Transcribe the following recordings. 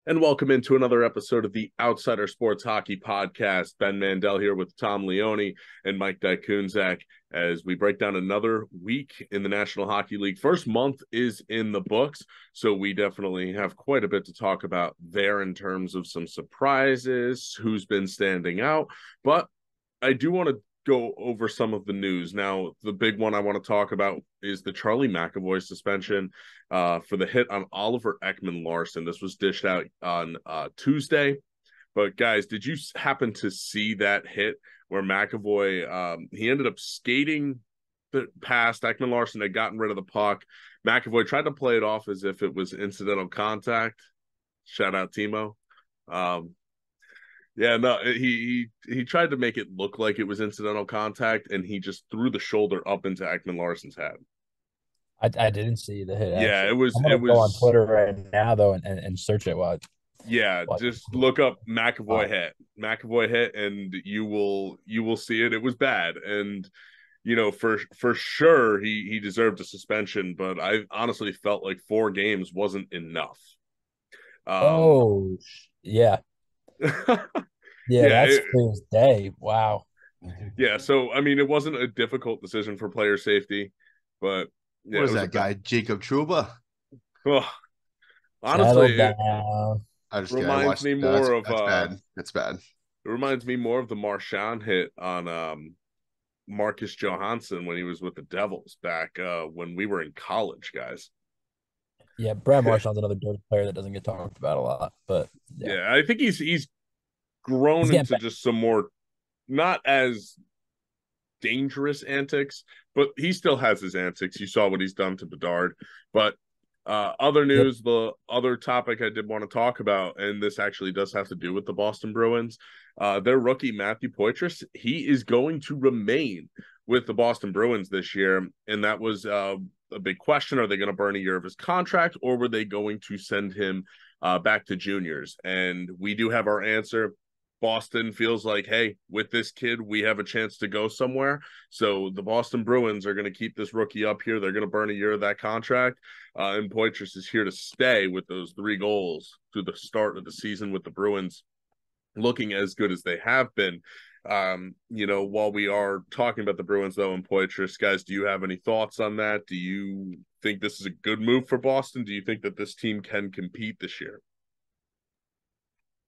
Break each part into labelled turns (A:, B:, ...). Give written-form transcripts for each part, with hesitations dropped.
A: And welcome into another episode of the Outsider Sports Hockey Podcast. Ben Mandel here with Tom Leone and Mike Dykunzak as we break down another week in the National Hockey League. First month is in the books, so we definitely have quite a bit to talk about there in terms of some surprises, who's been standing out. But I do want to go over some of the news. Now, the big one I want to talk about is the Charlie McAvoy suspension for the hit on Oliver Ekman-Larsson. This was dished out on Tuesday. But, guys, did you happen to see that hit where McAvoy, he ended up skating past Ekman-Larsson, had gotten rid of the puck. McAvoy tried to play it off as if it was incidental contact. Shout out, Timo. Yeah, no, he tried to make it look like it was incidental contact, and he just threw the shoulder up into Ekman-Larsson's head.
B: I didn't see the hit
A: Yeah,
B: actually.
A: it was
B: I'm
A: it
B: gonna go on
A: was
B: Twitter right now though and search it
A: yeah,
B: while
A: just look up McAvoy
B: wow.
A: hit. McAvoy hit, and you will see it. It was bad. And for sure he deserved a suspension, but I honestly felt like 4 games wasn't enough. Um
B: Oh yeah. Yeah,
A: yeah,
B: that's clear as day. Wow.
A: yeah, so I mean it wasn't a difficult decision for player safety, but yeah,
C: What
A: it
C: is
A: was a
C: that
A: bad.
C: guy? Jacob Trouba?
A: Ugh.
B: Settle
A: Honestly, it
B: down.
C: I just kidding. I
A: reminds
C: watched.
A: me
C: That's
A: more of
C: that's bad. That's bad.
A: it reminds me more of the Marchand hit on Marcus Johansson when he was with the Devils back when we were in college, guys.
B: Yeah, Brad Marchand's another dirty player that doesn't get talked about a lot, but yeah.
A: Yeah, I think he's
B: He's
A: grown
B: getting
A: into
B: better.
A: just some more not as dangerous antics, but he still has his antics. You saw what he's done to Bedard. But other
B: Yep.
A: news, the other topic I did want to talk about, and this actually does have to do with the Boston Bruins, their rookie Matthew Poitras, he is going to remain with the Boston Bruins this year, and that was a big question. Are they going to burn a year of his contract, or were they going to send him back to juniors? And we do have our answer. Boston feels like, hey, with this kid, we have a chance to go somewhere. So the Boston Bruins are going to keep this rookie up here. They're going to burn a year of that contract. And Poitras is here to stay with those 3 goals through the start of the season with the Bruins looking as good as they have been. While we are talking about the Bruins, though, and Poitras, guys, do you have any thoughts on that? Do you think this is a good move for Boston? Do you think that this team can compete this year?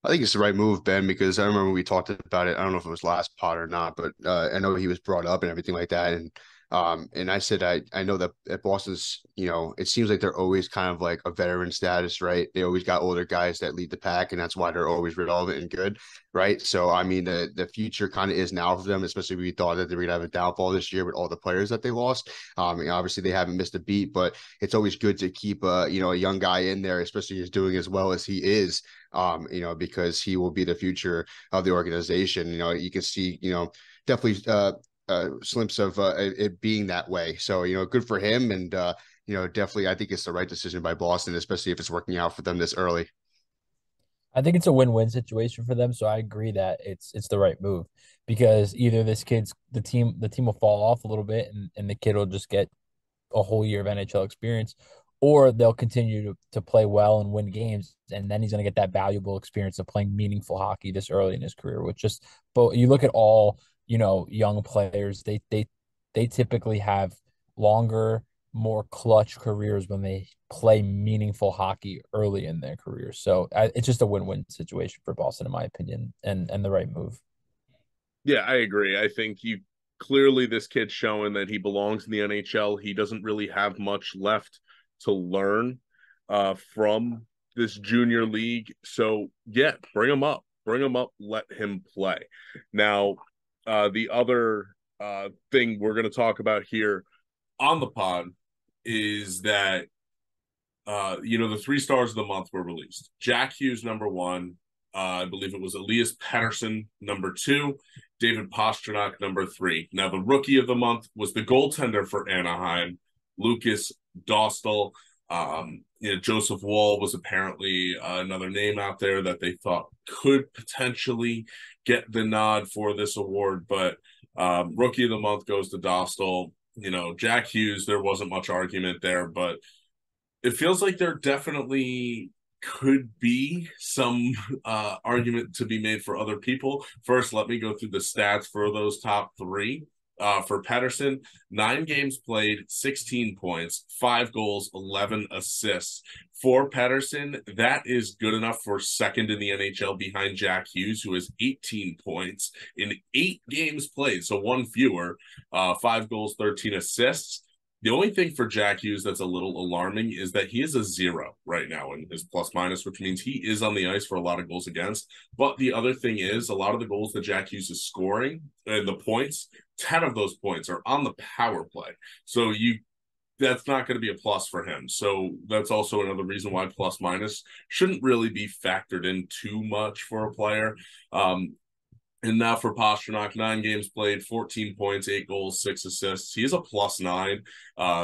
C: I think it's the right move, Ben, because I remember we talked about it. I don't know if it was last pod or not, but I know he was brought up and everything like that. And I said I know that at Boston's, it seems like they're always kind of like a veteran status, right? They always got older guys that lead the pack, and that's why they're always relevant and good, right? So I mean, the future kind of is now for them, especially we thought that they were gonna have a downfall this year with all the players that they lost. Obviously they haven't missed a beat, but it's always good to keep a young guy in there, especially if he's doing as well as he is. Because he will be the future of the organization. You can see, definitely slips of it being that way. So, good for him. And, definitely, I think it's the right decision by Boston, especially if it's working out for them this early.
B: I think it's a win-win situation for them, so I agree that it's the right move because either this kid's the team will fall off a little bit and the kid will just get a whole year of NHL experience, or they'll continue to play well and win games, and then he's going to get that valuable experience of playing meaningful hockey this early in his career. Which just, but you look at all young players, they typically have longer, more clutch careers when they play meaningful hockey early in their career. So it's just a win-win situation for Boston, in my opinion, and the right move.
A: Yeah, I agree. I think you clearly this kid's showing that he belongs in the NHL. He doesn't really have much left to learn from this junior league. So yeah, bring him up. Bring him up, let him play. Now, the other thing we're going to talk about here on the pod is that the 3 stars of the month were released. Jack Hughes, number one. I believe it was Elias Pettersson, number two. David Pastrnak, number three. Now, the rookie of the month was the goaltender for Anaheim, Lucas Dostal. Joseph Wall was apparently another name out there that they thought could potentially get the nod for this award, but rookie of the month goes to Dostal. Jack Hughes, there wasn't much argument there, but it feels like they're definitely could be some argument to be made for other people. First, let me go through the stats for those top three. For Pettersson, 9 games played, 16 points, 5 goals, 11 assists. For Pettersson, that is good enough for second in the NHL behind Jack Hughes, who has 18 points in 8 games played, so one fewer, 5 goals, 13 assists. The only thing for Jack Hughes that's a little alarming is that he is a 0 right now in his plus minus, which means he is on the ice for a lot of goals against. But the other thing is, a lot of the goals that Jack Hughes is scoring and the points, 10 of those points are on the power play. So that's not going to be a plus for him. So that's also another reason why plus minus shouldn't really be factored in too much for a player. And now for Pastrnak, 9 games played, 14 points, 8 goals, 6 assists. He is a +9.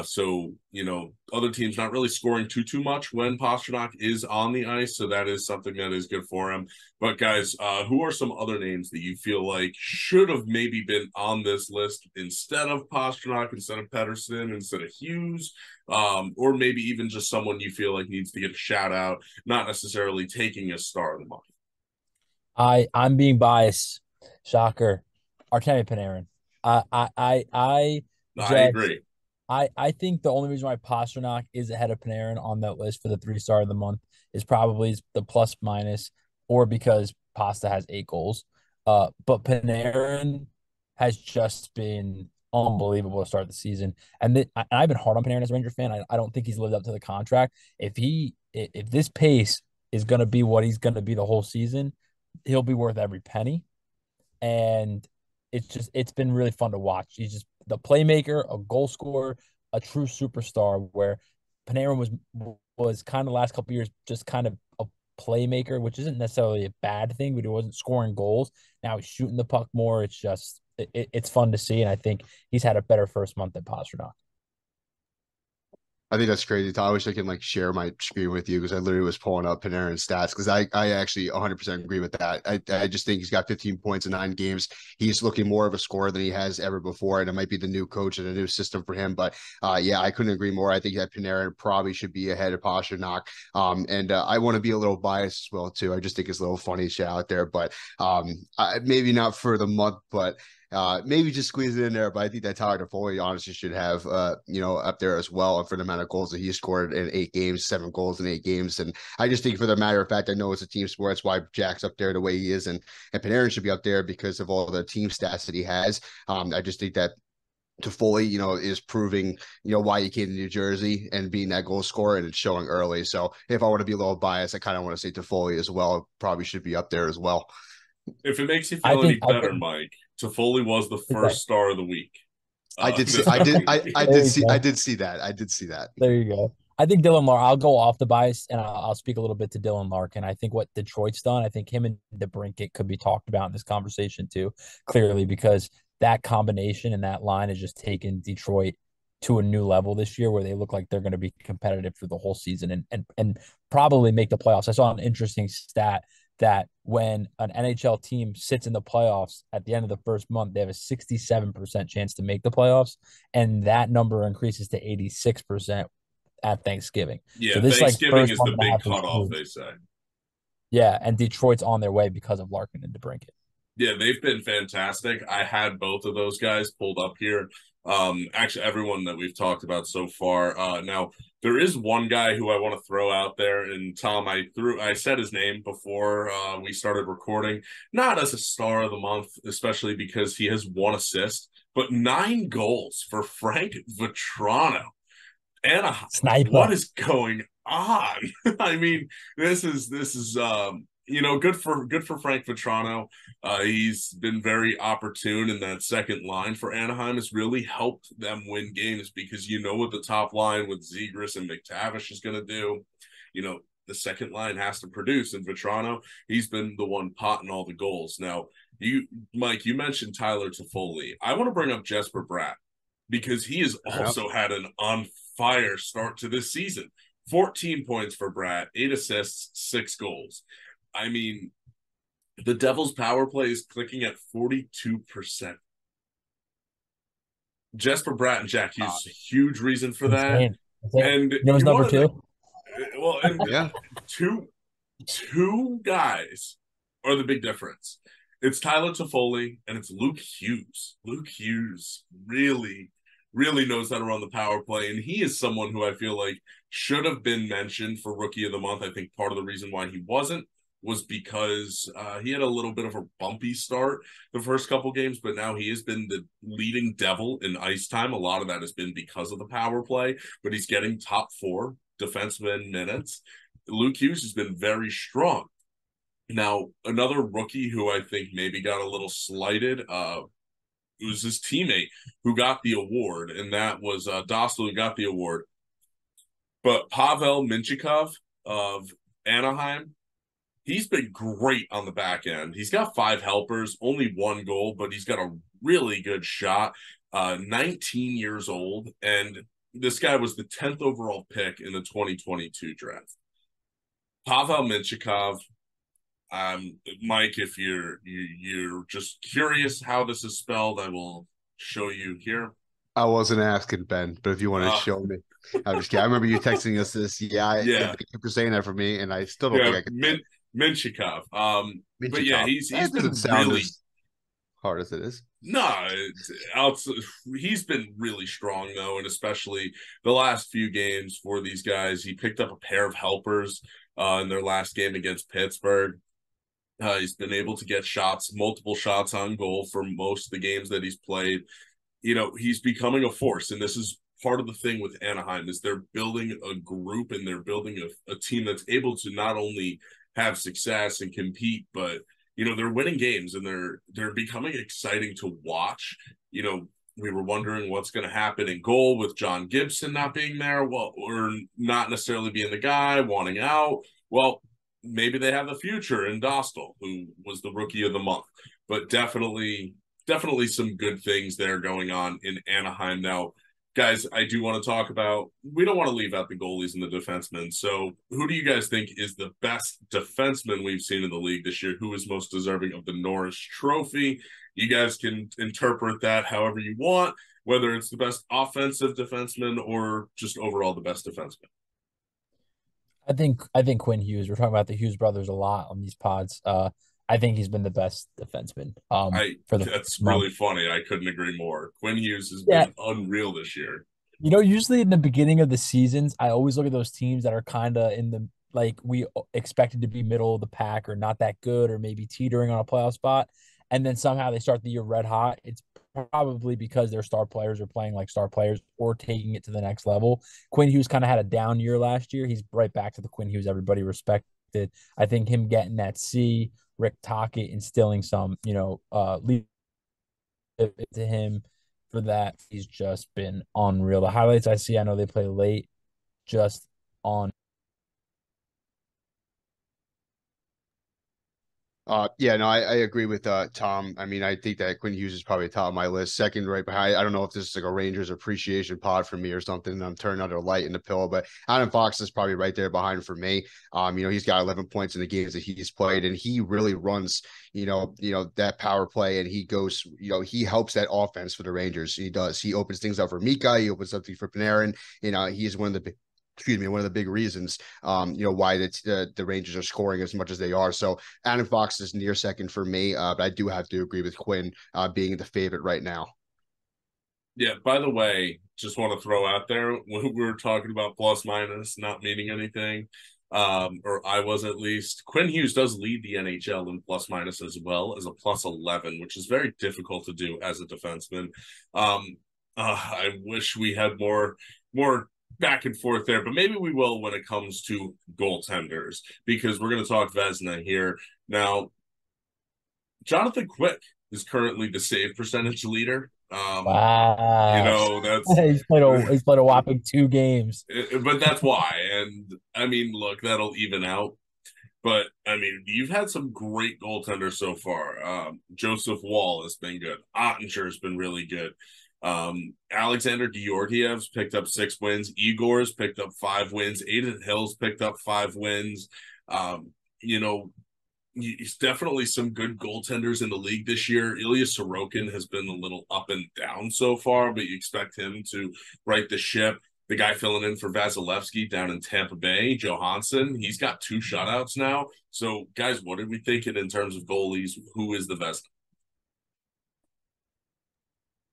A: So, other teams not really scoring too much when Pastrnak is on the ice. So that is something that is good for him. But guys, who are some other names that you feel like should have maybe been on this list instead of Pastrnak, instead of Pettersson, instead of Hughes? Or maybe even just someone you feel like needs to get a shout out, not necessarily taking a star of the month?
B: I'm being biased. Shocker. Artemi Panarin. I
A: I
B: just
A: agree.
B: I think the only reason why Pastrnak is ahead of Panarin on that list for the 3-star of the month is probably the plus minus, or because Pasta has 8 goals. But Panarin has just been unbelievable to start the season, and I've been hard on Panarin as a Ranger fan. I don't think he's lived up to the contract. If this pace is going to be what he's going to be the whole season, he'll be worth every penny. And it's been really fun to watch. He's just the playmaker, a goal scorer, a true superstar. Where Panarin was kind of the last couple of years just kind of a playmaker, which isn't necessarily a bad thing, but he wasn't scoring goals. Now he's shooting the puck more. It's fun to see, and I think he's had a better first month than Pastrnak.
C: I think that's crazy. I wish I can share my screen with you because I literally was pulling up Panarin's stats because I actually 100% agree with that. I just think he's got 15 points in 9 games. He's looking more of a scorer than he has ever before, and it might be the new coach and a new system for him. But yeah, I couldn't agree more. I think that Panarin probably should be ahead of Pastrnak. And I want to be a little biased as well too. I just think it's a little funny shit out there, but maybe not for the month, but maybe just squeeze it in there, but I think that Tyler Toffoli honestly should have up there as well, and for the amount of goals that he scored in 8 games, 7 goals in 8 games. And I just think, for the matter of fact, I know it's a team sport. That's why Jack's up there the way he is, and Panarin should be up there because of all the team stats that he has. I just think that Toffoli, is proving, why he came to New Jersey and being that goal scorer, and it's showing early. So if I want to be a little biased, I kind of want to say Toffoli as well. Probably should be up there as well.
A: If it makes you
B: I
A: feel any
B: think
A: better, Mike, Toffoli was the first star of the week.
C: I did see.
A: This
C: I did.
A: week.
C: I
B: There
C: did
B: you
C: see.
B: go.
C: I did see that. I did see that.
B: There you go. I think Dylan Larkin, I'll go off the bias and I'll speak a little bit to Dylan Larkin. I think what Detroit's done, I think him and DeBrincat could be talked about in this conversation too, clearly, because that combination and that line has just taken Detroit to a new level this year where they look like they're going to be competitive for the whole season and probably make the playoffs. I saw an interesting stat that when an NHL team sits in the playoffs at the end of the first month, they have a 67% chance to make the playoffs. And that number increases to 86% at Thanksgiving. So
A: Yeah,
B: this
A: Thanksgiving
B: first
A: is
B: month
A: the
B: and a
A: big
B: half is
A: cutoff,
B: huge.
A: they say.
B: Yeah, and Detroit's on their way because of Larkin and DeBrincat.
A: Yeah, they've been fantastic. I had both of those guys pulled up here. Actually, everyone that we've talked about so far. Now, there is one guy who I want to throw out there, and Tom, I said his name before we started recording, not as a star of the month, especially because he has 1 assist, but 9 goals for Frank Vetrano. Anaheim.
B: Sniper.
A: What is going on? I mean, this is good for Frank Vetrano. He's been very opportune in that second line for Anaheim. Has really helped them win games because you know what the top line with Zegras and McTavish is going to do. The second line has to produce, and Vetrano, he's been the one potting all the goals. Now, Mike, you mentioned Tyler Toffoli. I want to bring up Jesper Bratt because he has also had an on fire start to this season. 14 points for Bratt, 8 assists, 6 goals. I mean, the Devils' power play is clicking at 42%. Jesper Bratt and Jack Hughes is a huge reason for that.
B: Insane. Insane.
A: And
B: You know his
A: you
B: number
A: wanted to,
B: two?
A: Well, and
C: Yeah.
A: two guys are the big difference. It's Tyler Toffoli and it's Luke Hughes. Luke Hughes really knows how to run the power play, and he is someone who I feel like should have been mentioned for Rookie of the Month. I think part of the reason why he wasn't was because he had a little bit of a bumpy start the first couple games, but now he has been the leading devil in ice time. A lot of that has been because of the power play, but he's getting top four defenseman minutes. Luke Hughes has been very strong. Now, another rookie who I think maybe got a little slighted, it was his teammate who got the award, and that was Dostal who got the award. But Pavel Minchikov of Anaheim, he's been great on the back end. He's got 5 helpers, only 1 goal, but he's got a really good shot. 19 years old, and this guy was the 10th overall pick in the 2022 draft. Pavel Minchikov, Mike, if you're just curious how this is spelled, I will show you here.
C: I wasn't asking, Ben, but if you want to show me, I'm just kidding. I remember you texting us this. Yeah,
A: Yeah.
C: Thank you for saying that for me, and I still don't think I could.
A: Minchikov. But yeah, he's
C: that
A: been
C: doesn't sound
A: really
C: as hard as it is.
A: no. He's been really strong though, and especially the last few games for these guys. He picked up a pair of helpers in their last game against Pittsburgh. He's been able to get shots, multiple shots on goal for most of the games that he's played. You know, he's becoming a force, and this is part of the thing with Anaheim is they're building a group and they're building a team that's able to not only have success and compete, but you know they're winning games and they're becoming exciting to watch. You know, we were wondering what's going to happen in goal with John Gibson not being there, well, or not necessarily being the guy wanting out. Well, maybe they have the future in Dostal, who was the Rookie of the Month, but definitely some good things there going on in Anaheim. Now, guys, I do want to talk about, we don't want to leave out the goalies and the defensemen. So who do you guys think is the best defenseman we've seen in the league this year? Who is most deserving of the Norris Trophy? You guys can interpret that however you want, whether it's the best offensive defenseman or just overall the best defenseman.
B: I think Quinn Hughes. We're talking about the Hughes brothers a lot on these pods. I think he's been the best defenseman. For the
A: That's
B: month.
A: really funny. I couldn't agree more. Quinn Hughes has been unreal this year.
B: You know, usually in the beginning of the seasons, I always look at those teams that are kind of in the like we expected to be middle of the pack or not that good or maybe teetering on a playoff spot, and then somehow they start the year red hot. It's probably because their star players are playing like star players or taking it to the next level. Quinn Hughes kind of had a down year last year. He's right back to the Quinn Hughes everybody respected. I think him getting that C, Rick Tocchet instilling some, leadership to him for that. He's just been unreal. The highlights I see, I know they play late, just on.
C: Yeah, no, I agree with Tom. I mean, I think that Quinn Hughes is probably top of my list. Second, right behind. I don't know if this is like a Rangers appreciation pod for me or something. I'm turning under a light in the pill, but Adam Fox is probably right there behind for me. He's got 11 points in the games that he's played, and he really runs, that power play, and he goes, he helps that offense for the Rangers. He does. He opens things up for Mika. He opens up things for Panarin. He is one of the one of the big reasons, why the Rangers are scoring as much as they are. So Adam Fox is near second for me, but I do have to agree with Quinn being the favorite right now.
A: Yeah, by the way, just want to throw out there, when we were talking about plus minus not meaning anything, or I was at least, Quinn Hughes does lead the NHL in plus minus as well as a plus 11, which is very difficult to do as a defenseman. I wish we had more back and forth there, but maybe we will when it comes to goaltenders, because we're going to talk Vezina here. Now, Jonathan Quick is currently the save percentage leader.
B: Wow.
A: That's
B: he's played a whopping 2 games.
A: But that's why. And I mean, look, that'll even out. But I mean, you've had some great goaltenders so far. Joseph Wall has been good. Ottinger has been really good. Alexander Georgiev's picked up 6 wins. Igor's picked up 5 wins. Aiden Hill's picked up 5 wins. He's definitely some good goaltenders in the league this year. Ilya Sorokin has been a little up and down so far, but you expect him to right the ship. the guy filling in for Vasilevsky down in Tampa Bay, Johansson, he's got 2 shutouts now. So, guys, what are we thinking in terms of goalies? Who is the best?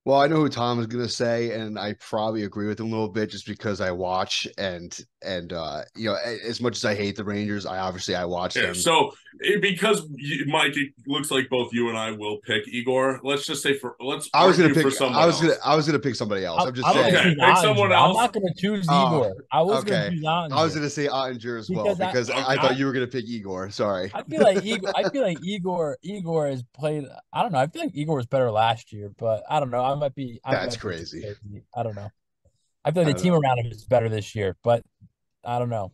C: Well, I know who Tom is gonna say, and I probably agree with him a little bit just because I watch and you know, as much as I hate the Rangers, I watch
A: Yeah,
C: them.
A: so because Mike, it looks like both you and I will pick Igor. Let's just say let's argue for someone else.
C: I was gonna pick somebody else. I'm just
B: I'm gonna
C: saying.
A: Okay,
B: choose
A: pick someone
B: Ottinger. I'm
A: else.
B: not gonna choose
C: Oh,
B: Igor. I was gonna
C: okay.
B: choose
C: I was
B: Ottinger
C: gonna say Ottinger as well
B: because
C: because I
A: Okay.
C: thought you were gonna pick Igor. Sorry.
B: I feel like Igor has played. I don't know. I feel like Igor was better last year, but I don't know. I
C: That's
B: might be too
C: crazy.
B: crazy. I don't know. I feel
C: I
B: like the
C: don't
B: team
C: know.
B: around him is better this year, but I don't know.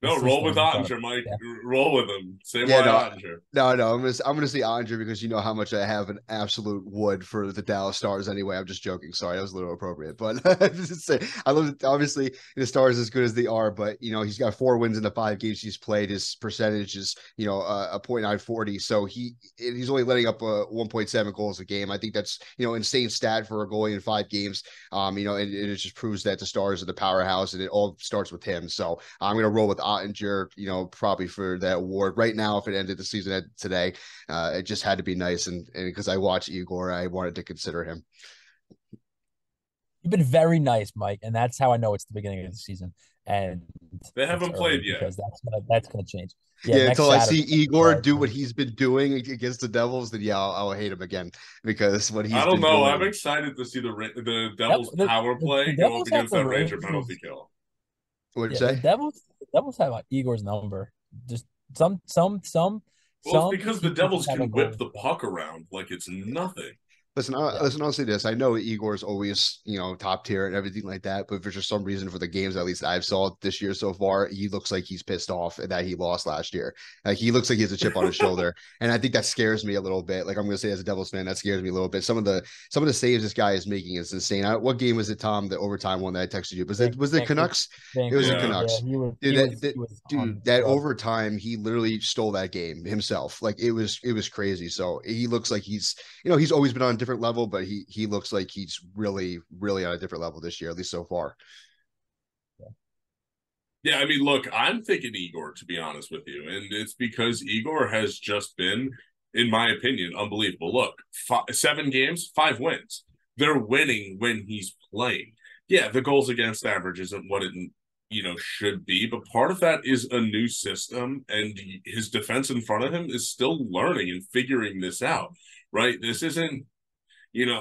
B: The
A: No, roll with
B: system, but
A: Ottinger, Mike.
B: yeah.
A: Roll with him. Say
C: Yeah,
A: why
C: no,
A: Ottinger.
C: no. I'm gonna say Andre because you know how much I have an absolute wood for the Dallas Stars. Anyway, I'm just joking. Sorry, that was a little appropriate, but just say I love. Obviously, the Stars as good as they are, but you know he's got 4 wins in the 5 games he's played. His percentage is a .940, so he's only letting up 1.7 goals a game. I think that's insane stat for a goalie in 5 games. And it just proves that the Stars are the powerhouse, and it all starts with him. So I'm gonna roll with Ottinger. Probably for that award right now. If it ended the season today, it just had to be nice, and because I watched Igor, I wanted to consider him.
B: You've been very nice, Mike, and that's how I know it's the beginning of the season, and
A: They
B: it's
A: haven't
B: early
A: played yet.
B: because that's gonna change. Yeah,
C: Yeah,
B: next
C: until I
B: Saturday.
C: see Igor do what he's been doing against the Devils, then yeah, I'll hate him again because what
A: I
C: he's
A: don't
C: been
A: know. I'm
C: doing.
A: excited to see the Devils power
B: The
A: play go up
B: Devils have
A: against
B: the
A: that Ranger penalty
B: Rangers.
A: kill.
C: What'd you
B: Yeah,
C: say?
B: The Devils have Igor's number. Just
A: Well, it's
B: some
A: because the
B: teams
A: Devils
B: have a
A: can whip
B: goalie.
A: the puck around like it's nothing.
B: Yeah,
C: Listen. I'll say this: I know Igor's always, top tier and everything like that. But for just some reason, for the games at least I've saw this year so far, he looks like he's pissed off that he lost last year. Like he looks like he has a chip on his shoulder, and I think that scares me a little bit. Like I'm going to say, as a Devils fan, that scares me a little bit. Some of the saves this guy is making is insane. What game was it, Tom? The overtime one that I texted you was it Canucks? It was the
B: Vancouver. Yeah,
A: Yeah.
C: Canucks. Dude,
B: he was on
C: dude, that
B: drugs.
C: overtime, he literally stole that game himself. Like it was crazy. So he looks like he's always been on a different level, but he looks like he's really, really on a different level this year, at least so far.
A: Yeah, I mean, look, I'm thinking Igor, to be honest with you. And it's because Igor has just been, in my opinion, unbelievable. Look, 7 games, 5 wins. They're winning when he's playing. Yeah, the goals against average isn't what it should be, but part of that is a new system, and his defense in front of him is still learning and figuring this out, right? This isn't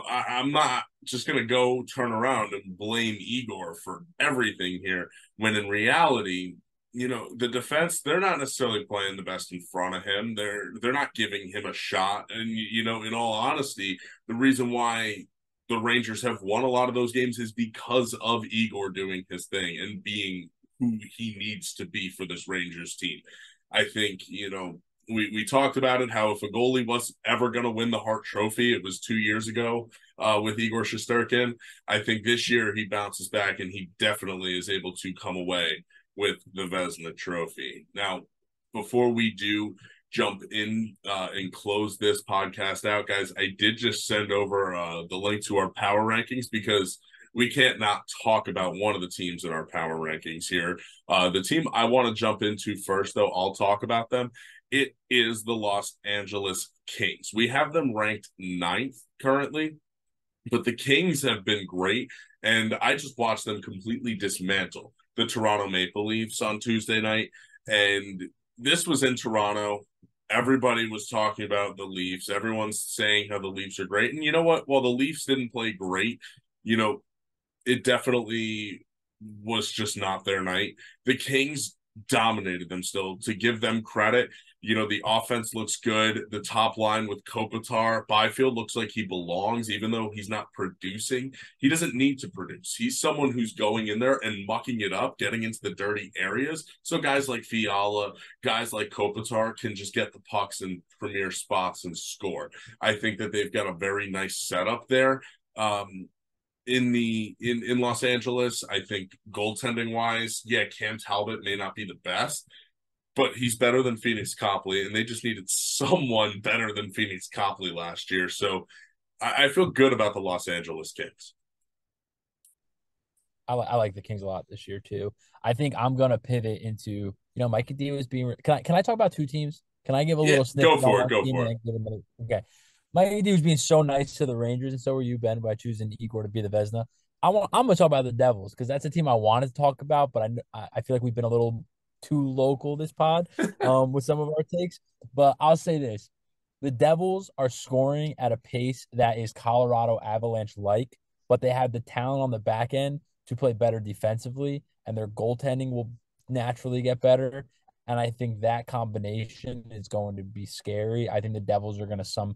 A: I'm not just going to go turn around and blame Igor for everything here, when in reality, the defense, they're not necessarily playing the best in front of him. They're not giving him a shot. And, in all honesty, the reason why the Rangers have won a lot of those games is because of Igor doing his thing and being who he needs to be for this Rangers team. I think, we talked about it, how if a goalie was ever going to win the Hart Trophy, it was 2 years ago with Igor Shesterkin. I think this year he bounces back and he definitely is able to come away with the Vezina Trophy. Now, before we do jump in and close this podcast out, guys, I did just send over the link to our power rankings because we can't not talk about one of the teams in our power rankings here. The team I want to jump into first, though, I'll talk about them. It is the Los Angeles Kings. We have them ranked 9th currently, but the Kings have been great, and I just watched them completely dismantle the Toronto Maple Leafs on Tuesday night, and this was in Toronto. Everybody was talking about the Leafs. Everyone's saying how the Leafs are great, and you know what? While the Leafs didn't play great, it definitely was just not their night. The Kings dominated them still. To give them credit, the offense looks good. The top line with Kopitar, Byfield looks like he belongs, even though he's not producing. He doesn't need to produce. He's someone who's going in there and mucking it up, getting into the dirty areas. So guys like Fiala, guys like Kopitar can just get the pucks in premier spots and score. I think that they've got a very nice setup there. In Los Angeles, I think goaltending wise, yeah, Cam Talbot may not be the best, but he's better than Phoenix Copley, and they just needed someone better than Phoenix Copley last year. So I feel good about the Los Angeles Kings.
B: I like the Kings a lot this year too. I think I'm gonna pivot into Mikey D was being. Can I talk about two teams? Can I give a
A: Yeah,
B: little
A: go
B: snippet on
A: for it.
B: one
A: Go
B: team
A: for
B: and
A: it.
B: then give another? Okay, Mikey D was being so nice to the Rangers, and so were you, Ben, by choosing Igor to be the Vezina. I'm gonna talk about the Devils because that's a team I wanted to talk about, but I feel like we've been a little too local this pod with some of our takes. But I'll say this: the Devils are scoring at a pace that is Colorado Avalanche like, but they have the talent on the back end to play better defensively, and their goaltending will naturally get better. And I think that combination is going to be scary. I think the Devils are going to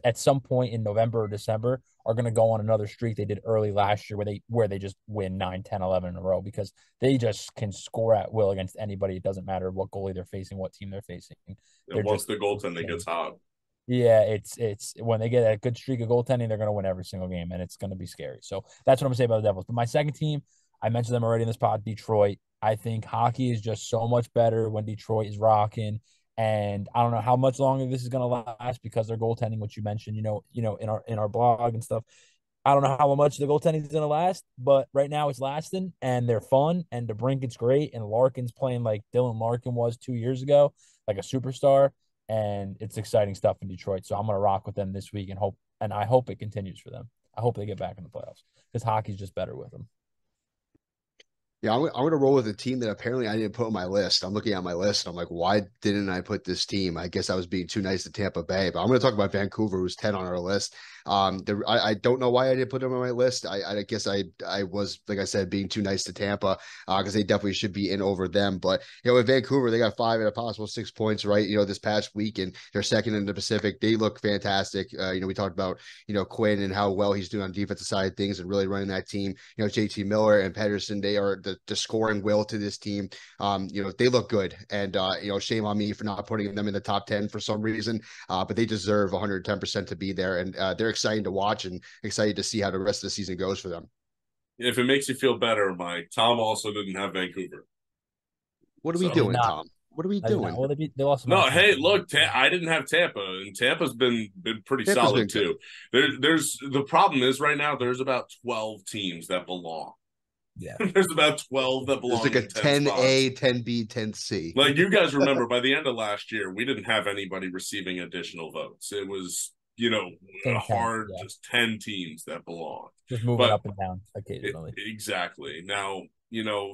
B: at some point in November or December are going to go on another streak they did early last year where they just win 9, 10, 11 in a row because they just can score at will against anybody. It doesn't matter what goalie they're facing, what team they're facing.
A: And
B: They're
A: once
B: just
A: the goaltending
B: insane.
A: gets hot,
B: Yeah, it's when they get a good streak of goaltending, they're going to win every single game, and it's going to be scary. So that's what I'm going to say about the Devils. But my second team, I mentioned them already in this pod, Detroit. I think hockey is just so much better when Detroit is rocking, and I don't know how much longer this is going to last because their goaltending, which you mentioned, in our blog and stuff. I don't know how much the goaltending is going to last, but right now it's lasting, and they're fun, and DeBrinket's great, and Larkin's playing like Dylan Larkin was 2 years ago, like a superstar and it's exciting stuff in Detroit. So I'm gonna rock with them this week and I hope it continues for them. I hope they get back in the playoffs because hockey's just better with them.
C: Yeah, I'm going to roll with a team that apparently I didn't put on my list. I'm looking at my list. And I'm like, why didn't I put this team? I guess I was being too nice to Tampa Bay. But I'm going to talk about Vancouver, who's 10 on our list. I don't know why I didn't put them on my list. I guess I was, like I said, being too nice to Tampa because they definitely should be in over them. But with Vancouver, they got 5 at a possible 6 points, right? This past week, and they're second in the Pacific. They look fantastic. We talked about Quinn and how well he's doing on the defensive side of things and really running that team. JT Miller and Pedersen, they are the scoring will to this team. They look good, and shame on me for not putting them in the top 10 for some reason. But they deserve 110% to be there, and they're exciting to watch and excited to see how the rest of the season goes for them.
A: if it makes you feel better, Mike, Tom also didn't have Vancouver.
C: What are we
A: So
B: I did
C: doing,
B: not.
C: Tom? What are we
B: I did not.
C: doing?
B: Well, they lost to
A: no,
B: Montreal.
A: hey, look, I didn't have Tampa, and Tampa's been pretty
C: Tampa's been
A: solid
C: good.
A: too. There's the problem is right now there's about 12 teams that belong.
B: Yeah.
A: There's about 12 that
C: There's
A: belong
C: like a
A: in 10 spots.
C: 10A, 10B, 10C.
A: Like you guys remember, by the end of last year, we didn't have anybody receiving additional votes. It was, a
B: Same 10.
A: hard
B: Yeah.
A: just 10 teams that belong.
B: Just moving
A: But
B: up and down occasionally.
A: exactly. Now,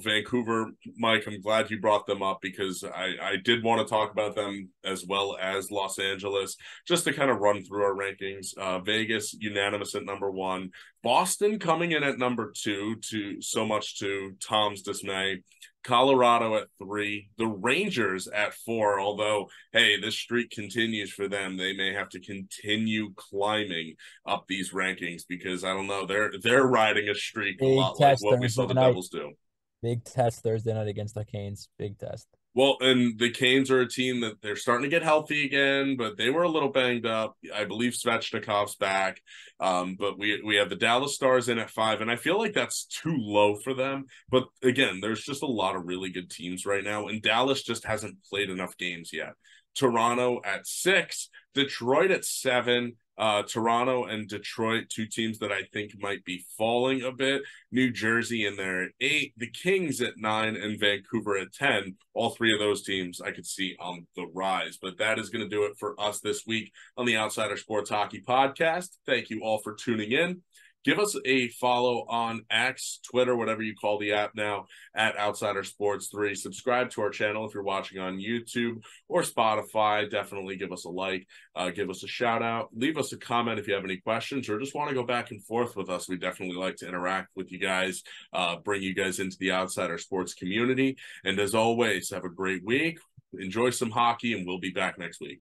A: Vancouver, Mike, I'm glad you brought them up because I did want to talk about them as well as Los Angeles, just to kind of run through our rankings. Vegas, unanimous at number 1. Boston coming in at number 2, to so much to Tom's dismay. Colorado at 3, the Rangers at 4, although, hey, this streak continues for them. They may have to continue climbing up these rankings because I don't know, they're riding a streak a
B: Big
A: lot like
B: test
A: what we saw
B: Thursday
A: the
B: night.
A: Devils do.
B: Big test Thursday night against the Canes. Big test.
A: Well, and the Canes are a team that they're starting to get healthy again, but they were a little banged up. I believe Svechnikov's back, but we have the Dallas Stars in at 5, and I feel like that's too low for them. But again, there's just a lot of really good teams right now, and Dallas just hasn't played enough games yet. Toronto at 6, Detroit at 7. Toronto and Detroit, 2 teams that I think might be falling a bit. New Jersey in there at 8, the Kings at 9, and Vancouver at 10. All 3 of those teams I could see on the rise. But that is going to do it for us this week on the Outsider Sports Hockey Podcast. Thank you all for tuning in. Give us a follow on X, Twitter, whatever you call the app now, at Outsider Sports 3. Subscribe to our channel if you're watching on YouTube or Spotify. Definitely give us a like, give us a shout out, leave us a comment if you have any questions or just want to go back and forth with us. We definitely like to interact with you guys, bring you guys into the Outsider Sports community. And as always, have a great week. Enjoy some hockey, and we'll be back next week.